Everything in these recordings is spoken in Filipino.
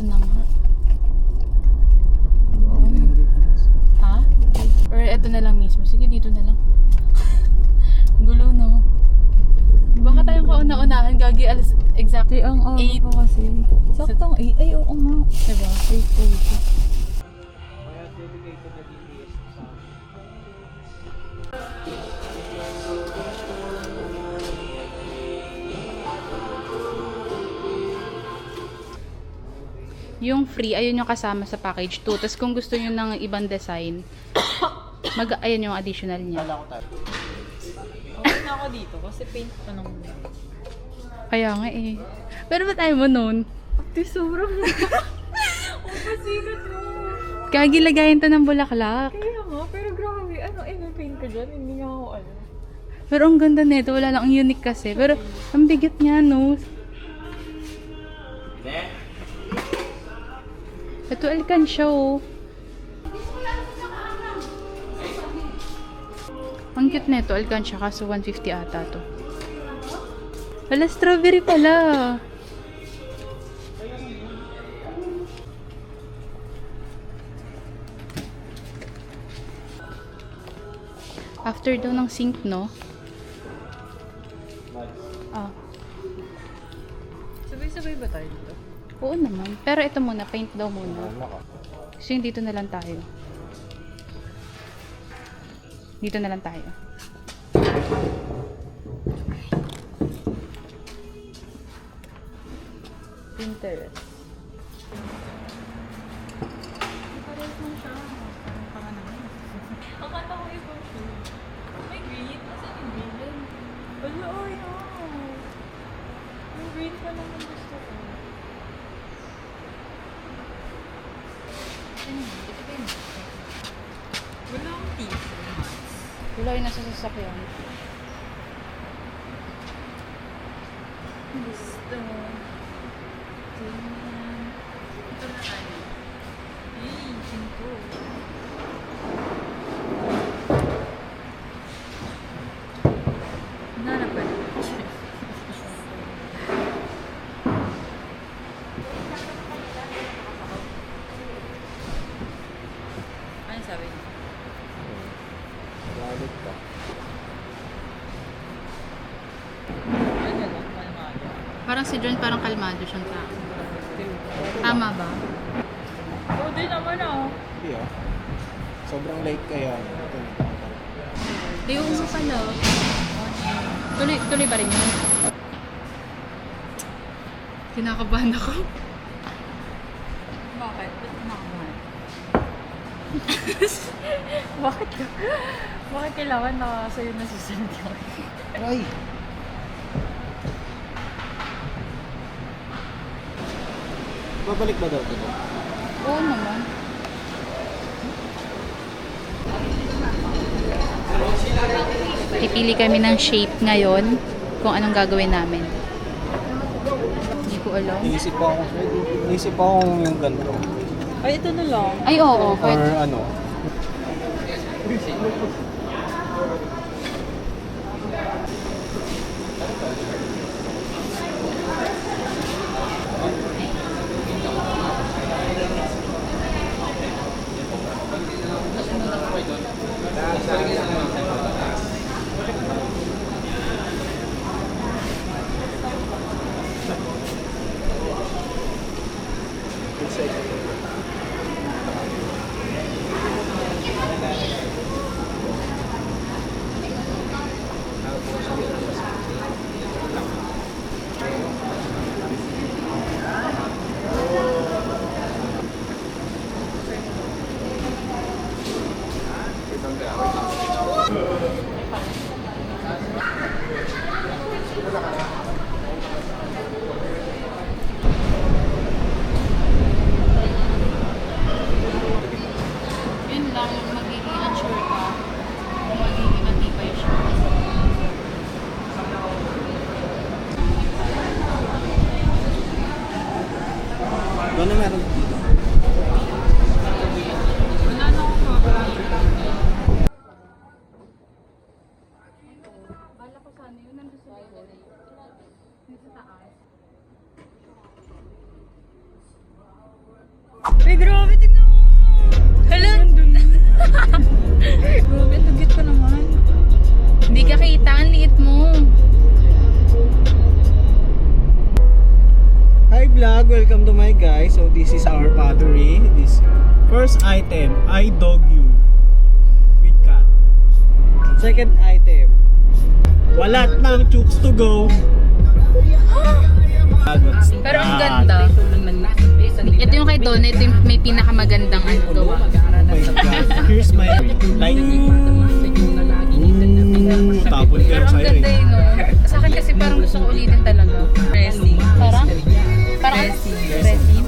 na nga. Ha? Or eto na lang mismo. Sige, dito na lang. Gulo, no? Baka tayong kauna-unahan, gagi alas exactly Ang 8. ko kasi. Saktong 8. Ay, oo nga. Diba? 8:30. Yung free, ayun yung kasama sa package 2. Tapos kung gusto nyo ng ibang design, ayun yung additional niya. Okay na ako dito kasi paint pa nung... Kaya nga eh. Pero ba't ayaw mo nun? Ate, sobrang... Ang pasikat mo. Kagilagayin to ng bulaklak. Kaya nga, pero grabe. Ano, may paint ka dyan? Hindi nga ako ano. Pero ang ganda nito, wala lang ang unique kasi. Pero ang bigat niya, no? Ito alkansya, oh. Ang cute nito, alkansya, kaso 150 ata to. Wala, strawberry pala. After daw ng sink, no? Ah. Sabay-sabay ba tayo dito? Oo naman. Pero ito muna, paint daw muna. So yung dito na lang tayo. Dito na lang tayo. Pinterest. Pares mo siya. Parang pangalan. Akala ko ito siya. May green? Asa yung green? Wala, ay, yung green pa naman gusto ko. Wala akong teeth. Wala yung nasa sasakyan. Gusto. Ito na tayo. Hey, 5. Nanap ka na. Ano sabi niya? Galit ka. Ano lang, malamaga. Parang si John, parang kalmado siyang tao. Tama ba? Oo, di naman ah. Hindi ah. Sobrang light kaya. Ito na. Di mo pala. Tuloy pa rin yun. Kinakabahan ako. Bakit? Ba't kumakabahan? Bakit ka? Bakit kailangan na sa'yo nasusunod yun? Ay! Babalik ba daw ito? Oo naman. Pipili kami ng shape ngayon kung anong gagawin namin. Hindi ko alam. Iisip pa ako yung ganito. Ay, ito na lang. Ay, oo. Or Pwede. ano. Yun lang yung magiging unsure ka. Kung magiging matibay siya. Gano'n meron dito? Wala na akong Bala ko sana yun nandun sa likod. Yung sa taas. Uy, grabe, tignan mo. Hello? Grabe, lugit ko naman. Hindi ka kita, ang liit mo. Hi vlog, welcome to my guys. So this is our pottery. This first item, I dog you with cat. Second item, walat ng chooks to go. Pero ang ganda. Ito yung kay Donna, ito yung may pinakamagandang ano gawa. Oh my God. Here's my like. Tapon ka Pero ang sa'yo ganda yun, no? Sa akin kasi parang gusto ko ulitin talaga. Pressing. Parang? Parang Resin. resin?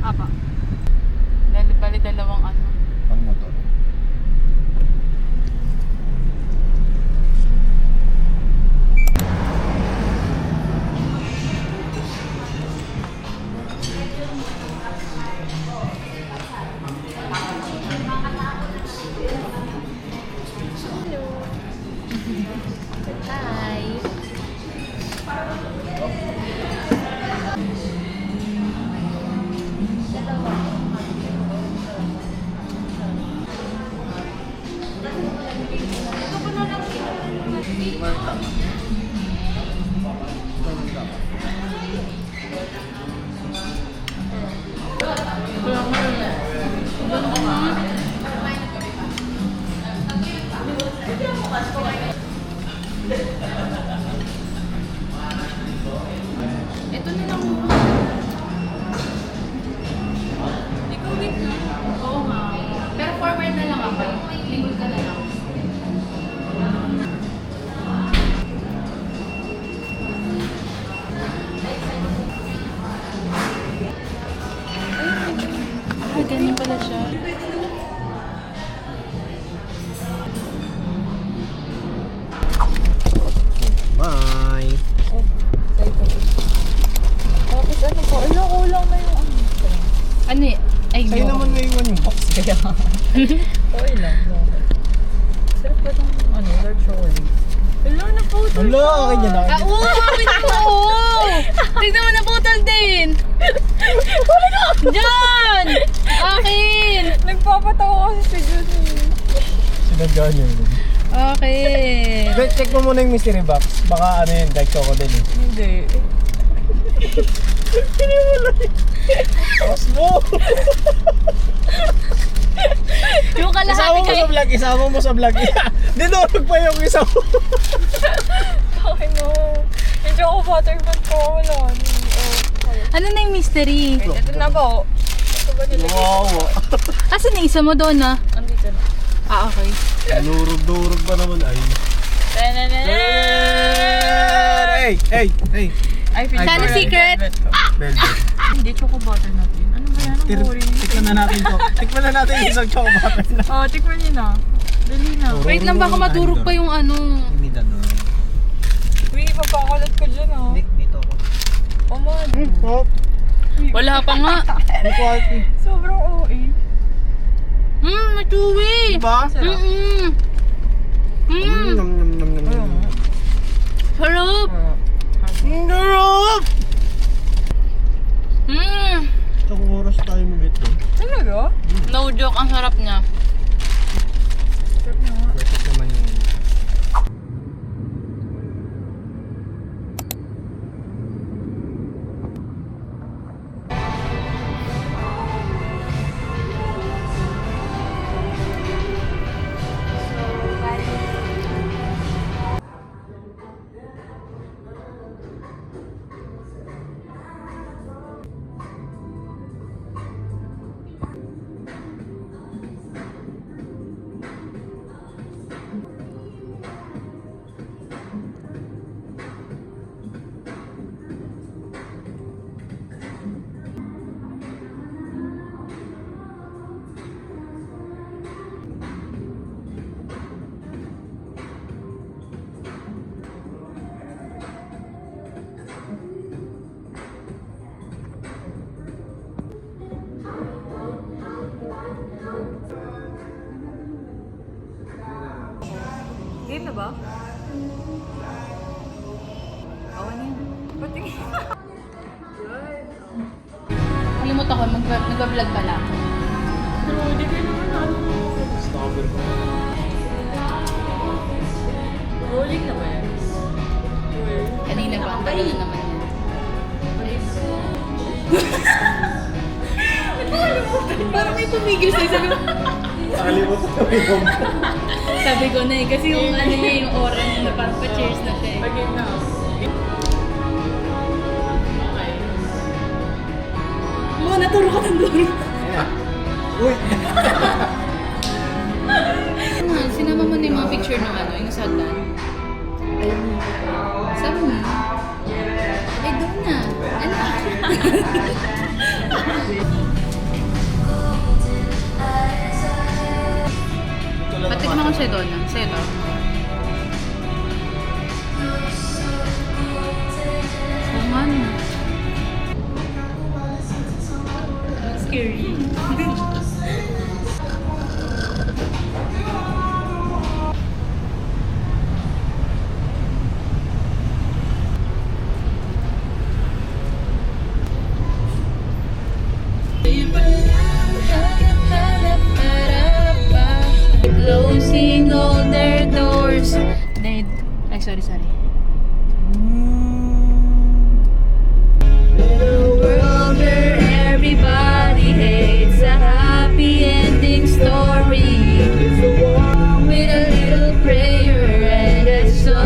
Apa. Bali dalawang ano. Pang motor. Hi. Ito na lang mo. Ikaw wait lang. Oo nga. Pero forward na lang ako. Lingkod ka na lang. Ay, ganyan pala siya. Bye. Tapos ano po, ala, kulang na yung ano. Ano eh? Ay, Sa'yo yun. naman may iwan yung box. Kaya, okay lang. Sarap ba itong ano, dark chocolate? Ala, naputol Wala, akin yan Ah, oo! Akin po! Tignan mo, naputol din! John! Akin! Nagpapatawa kasi si Judy. Sinadya niya yun. Akin! Wait, check mo muna yung mystery box. Baka ano yun, dark chocolate din. Hindi. Tapos mo! Yung kalahati Isama mo kayo. sa vlog, isama mo sa vlog. Dinurog pa yung isa mo. Okay mo. Yung choco buttermilk ko, wala. Ano na yung mystery? Ito na po. Ito ba nilagay? Wow. Asan yung isa mo doon ah? Andito na. Ah, okay. Durog pa naman ay. Hey! Hey! Hey! Ay, Sana secret? Velvet. Hindi, choco butter natin. Ano ba yan? Ang boring. Tikman na natin to. Tikman na natin yung isang choco butter na. Oh, tikman niyo na. Dali na. Wait lang, baka madurog pa yung ano. Hindi na. Uy, papakulat ko dyan oh. Dito ako. Oh man. Oh, Wala pa nga. may quality. Sobrang OA. Chewy! Diba? Sarap. Nom nom nom nom nom. Sarap! Sarap! Itong oras tayo mag-ito. Talaga? No joke, ang sarap niya. Sarap na nga. Worth it naman yung... ba? Oo na yan. Patingin. Kalimutan ko, nag-vlog pala. Pero hindi kayo naman ano. Stopper ko. Rolling na ba yan? Kanina pa, ang tagal na naman yan. Parang may tumigil sa'yo. Sabi ko na eh, kasi yung ano niya, yung aura niya na parang pa-cheers na siya eh. Pag-game na. Okay. Mga naturo ka ng duro. Uy! Sinama mo na yung mga picture ng ano, yung sagdan. Ayun mo. Sabi mo. Ay, doon na. Ano? Patikman ko siya doon. Sa'yo to. Oh, man. Scary. Closing all their doors. Ay, sorry. In a world where everybody hates a happy ending story, with a little prayer and a song.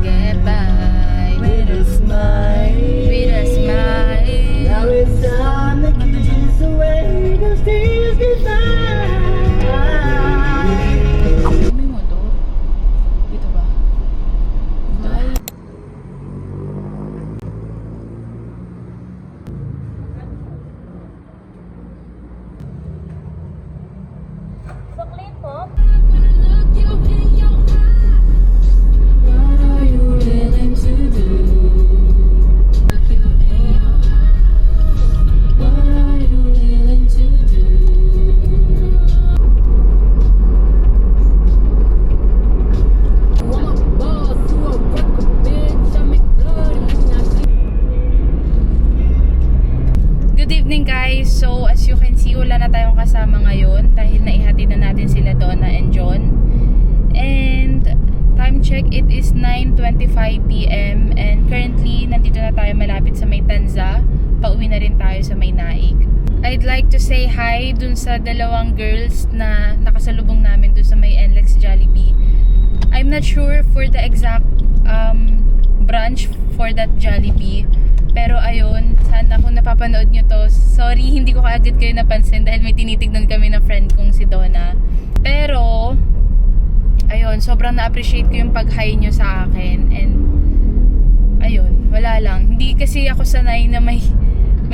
Get by with a smile. Now it's time to kiss away the tears goodbye. May motor? Dito ba? Ay. What are you willing to do? What are you willing to do? Good evening guys! So as you can see, wala na tayong kasama ngayon dahil naihatid na natin sila Donna and John. And time check, it is 9:25 PM and currently nandito na tayo malapit sa may Tanza. Pauwi na rin tayo sa may Naik. I'd like to say hi dun sa dalawang girls na nakasalubong namin dun sa may NLEX Jollibee. I'm not sure for the exact branch for that Jollibee. Pero ayun, sana kung napapanood nyo to, sorry, hindi ko kaagad kayo napansin dahil may tinitignan kami na friend kong si Donna. Pero, ayun, sobrang na-appreciate ko yung pag-hi nyo sa akin. And, ayun, wala lang. Hindi kasi ako sanay na may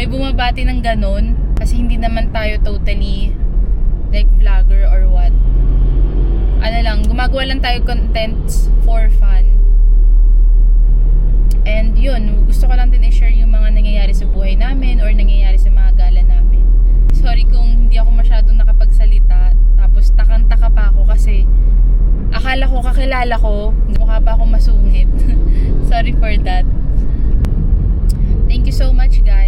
bumabati ng ganun. Kasi hindi naman tayo totally like vlogger or what. Ano lang, gumagawa lang tayo contents for fun. And yun, gusto ko lang din i-share yung mga nangyayari sa buhay namin or nangyayari sa mga gala namin. Sorry kung hindi ako masyadong nakapagsalita. Tapos takang-taka pa ako kasi akala ko kakilala ko, mukha pa ako masungit. Sorry for that. Thank you so much guys.